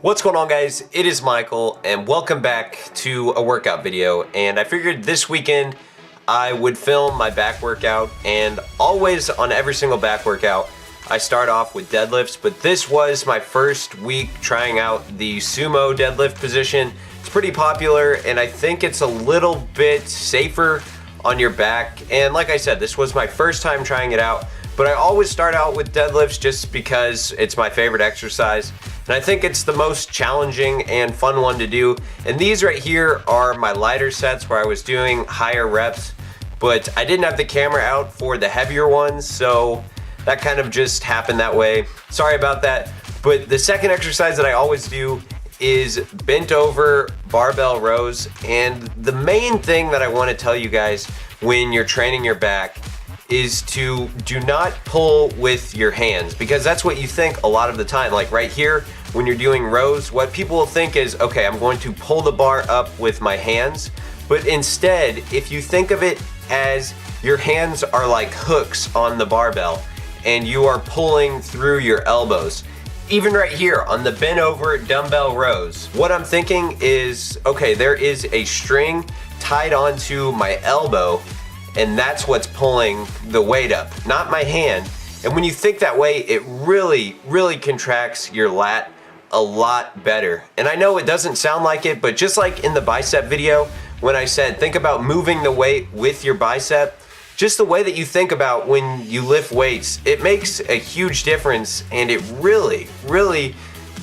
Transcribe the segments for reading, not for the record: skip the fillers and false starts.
What's going on, guys? It is Michael and welcome back to a workout video. And I figured this weekend I would film my back workout, and always on every single back workout I start off with deadlifts, but this was my first week trying out the sumo deadlift position. It's pretty popular and I think it's a little bit safer on your back, and like I said, this was my first time trying it out, but I always start out with deadlifts just because it's my favorite exercise. And I think it's the most challenging and fun one to do. And these right here are my lighter sets where I was doing higher reps, but I didn't have the camera out for the heavier ones, so that kind of just happened that way. Sorry about that. But the second exercise that I always do is bent over barbell rows. And the main thing that I want to tell you guys when you're training your back is to do not pull with your hands, because that's what you think a lot of the time. Like right here, when you're doing rows, what people will think is, okay, I'm going to pull the bar up with my hands. But instead, if you think of it as your hands are like hooks on the barbell and you are pulling through your elbows. Even right here on the bent over dumbbell rows, what I'm thinking is, okay, there is a string tied onto my elbow, and that's what's pulling the weight up, not my hand. And when you think that way, it really contracts your lat a lot better. And I know it doesn't sound like it, but just like in the bicep video, when I said think about moving the weight with your bicep, just the way that you think about when you lift weights, it makes a huge difference, and it really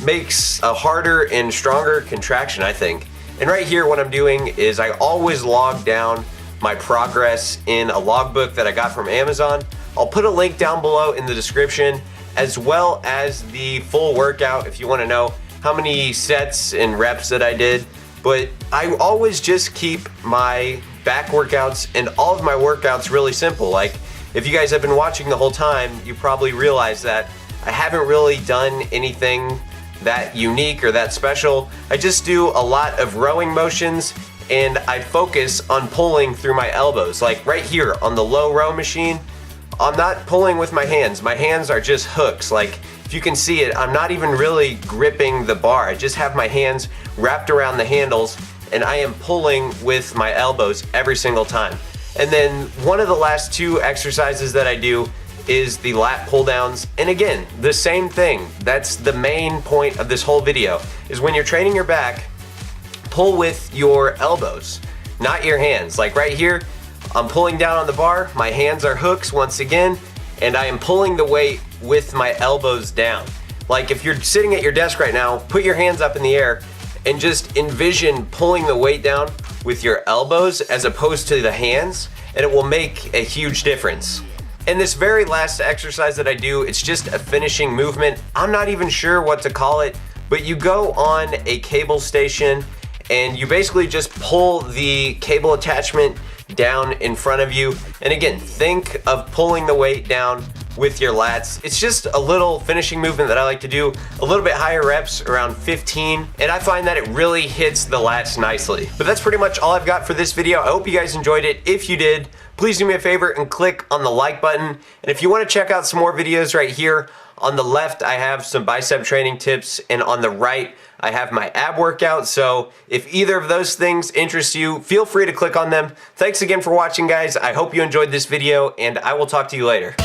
makes a harder and stronger contraction, I think. And right here, what I'm doing is I always log down my progress in a logbook that I got from Amazon. I'll put a link down below in the description, as well as the full workout if you want to know how many sets and reps that I did. But I always just keep my back workouts and all of my workouts really simple. Like, if you guys have been watching the whole time, you probably realize that I haven't really done anything that unique or that special. I just do a lot of rowing motions, and I focus on pulling through my elbows. Like right here on the low row machine, I'm not pulling with my hands. My hands are just hooks. Like, if you can see it, I'm not even really gripping the bar. I just have my hands wrapped around the handles, and I am pulling with my elbows every single time. And then one of the last two exercises that I do is the lat pull downs. And again, the same thing. That's the main point of this whole video, is when you're training your back, pull with your elbows, not your hands. Like right here, I'm pulling down on the bar, my hands are hooks once again, and I am pulling the weight with my elbows down. Like if you're sitting at your desk right now, put your hands up in the air and just envision pulling the weight down with your elbows as opposed to the hands, and it will make a huge difference. And this very last exercise that I do, it's just a finishing movement. I'm not even sure what to call it, but you go on a cable station and you basically just pull the cable attachment down in front of you. And again, think of pulling the weight down with your lats. It's just a little finishing movement that I like to do, a little bit higher reps, around 15, and I find that it really hits the lats nicely. But that's pretty much all I've got for this video. I hope you guys enjoyed it. If you did, please do me a favor and click on the like button. And if you want to check out some more videos, right here on the left I have some bicep training tips, and on the right I have my ab workout. So if either of those things interest you, feel free to click on them. Thanks again for watching, guys. I hope you enjoyed this video, and I will talk to you later.